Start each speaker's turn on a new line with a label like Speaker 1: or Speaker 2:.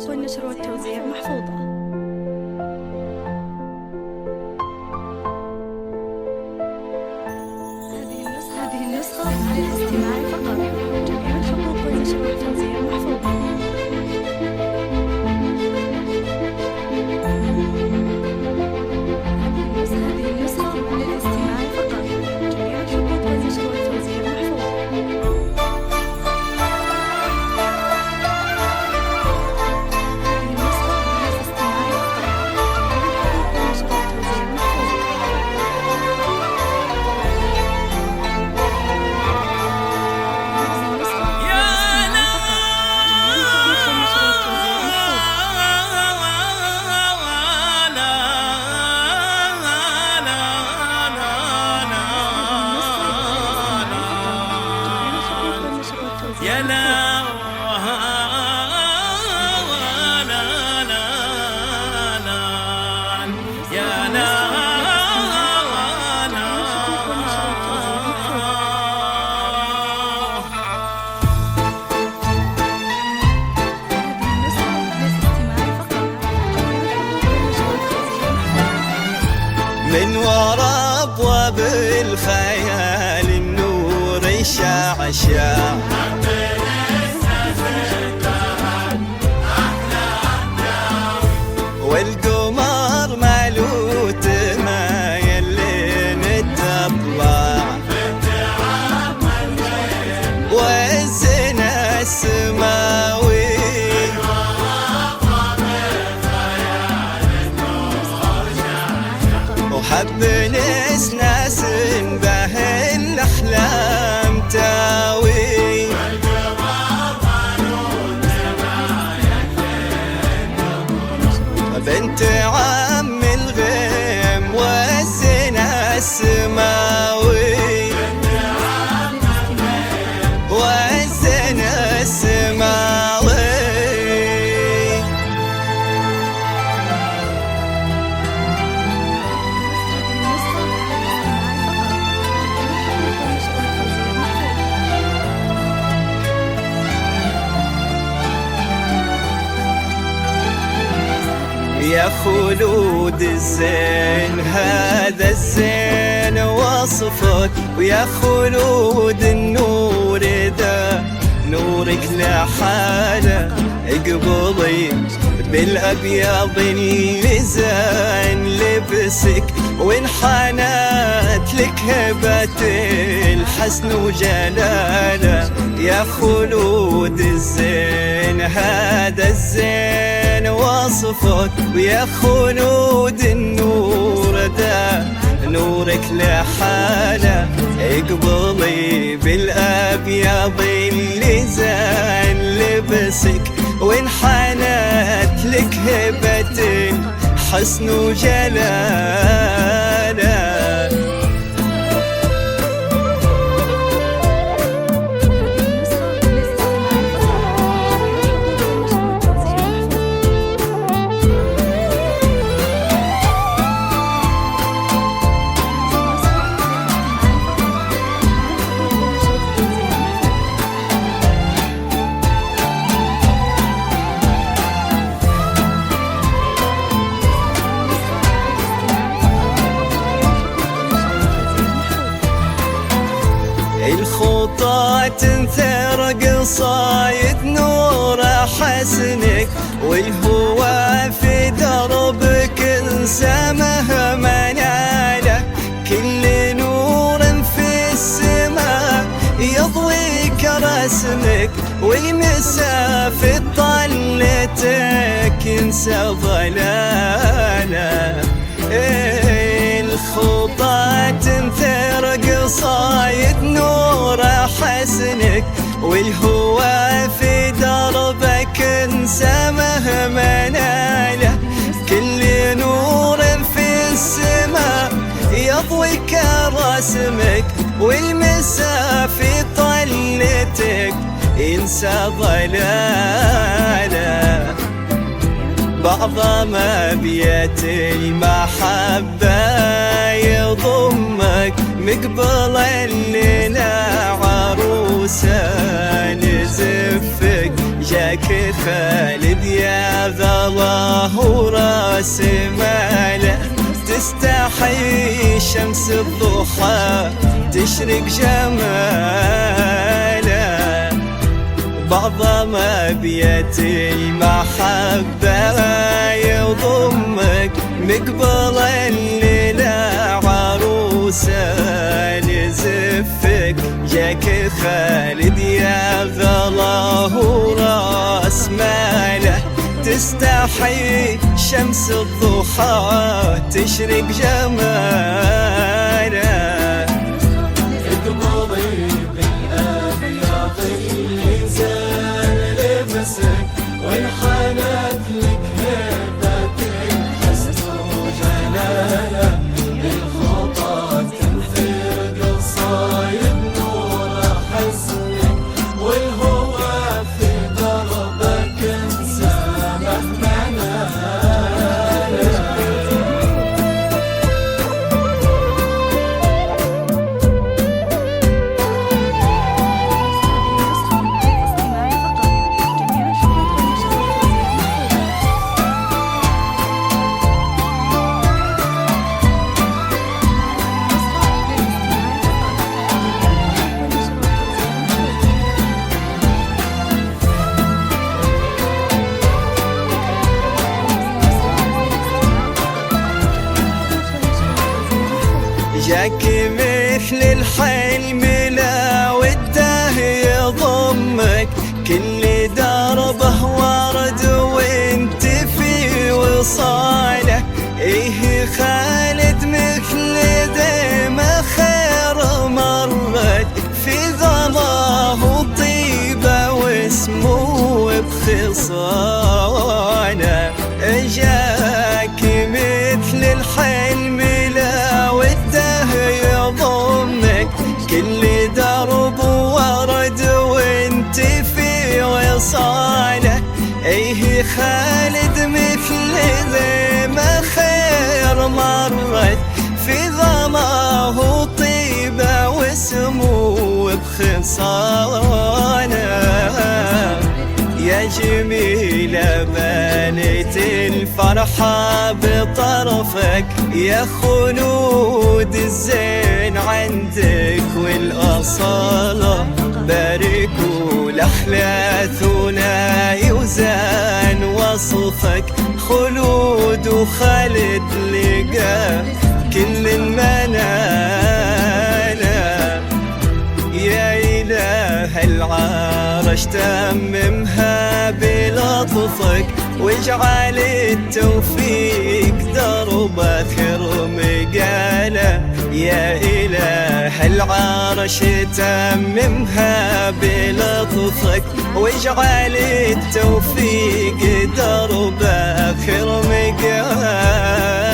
Speaker 1: والنشر والتوزيع محفوظة. هذه النسخة للاستماع فقط. جميع الحقوق والنشر والتوزيع محفوظة. هذه النسخة للاستماع فقط. جميع الحقوق والنشر والتوزيع محفوظة.
Speaker 2: يا لا يا لا من وراء ابواب الخيال النور يشعشع والقمر مالوت ما يلين الضبع والزنا السماوي وحب ناس به الأحلام تاوي بنت عم الغيم والزنا السماوي والزنا السماوي يا خلود الزين هذا الزين وصفك ويا خلود النور ذا نورك لحاله اقبضي بالابيض اللي زين لبسك وانحنت لك هبة الحسن وجلاله يا خلود الزين هذا الزين وصفك ويا خلود النور ذا نورك لحاله اقبضي بالابيض اللي زين لبسك وانحنت لك هبة حسن وجلاله الخطى تنثر قصايد نور حسنك والهوى في دربك انسمه مناله كل نور في السماء يضويك رسمك والمسافة طلتك انسى ضلاله الخطى تنثر قصايد نور حسنك والهوى في دربك انسمه مناله كل نور في السماء يضويك رسمك والمسافة طلتك انسى ضلاله بعظم أبيات المحبة يضمك مقبل لنا عروسة نزفك جاك خالد يا ذا الله وراس ماله تستحي شمس الضحى تشرق جماله بعظم أبيات المحبة يضمك مقبل الليلة عروسة لزفك جاك خالد يا ذا الله وراس ماله تستحي شمس الضحى تشرق جماله
Speaker 3: اقبضي بالأبيض اللي زال لبسك وانحنت لك هبة الحسن وجلاله الخطى تنثر قصايد نور حسنك والهوى في دربك انسى مهما ناله
Speaker 2: جاك مثل الحلم لا وده يضمك كل دربه ورد وانت في وصاله ايه خالد مثل دمه خير مرت في ظلاه طيبه واسمه بخصاله جاك مثل الحلم لا وده يضمك كل درب ورد وانت في وصاله ايه خالد مثل ذي ما خير مرت في ظلاه طيبه واسمه بخصاله يا جميلة بنيت الفرحة بطرفك يا خلود الزين عندك والأصالة باركوا الأحلاث ولا يوزان وصفك خلود وخالد لقى كل المنالة يا إله العرش تممها بلطفك واجعل التوفيق درب آخر مقاله يا إله العرش تممها بلطفك واجعل التوفيق درب آخر مقاله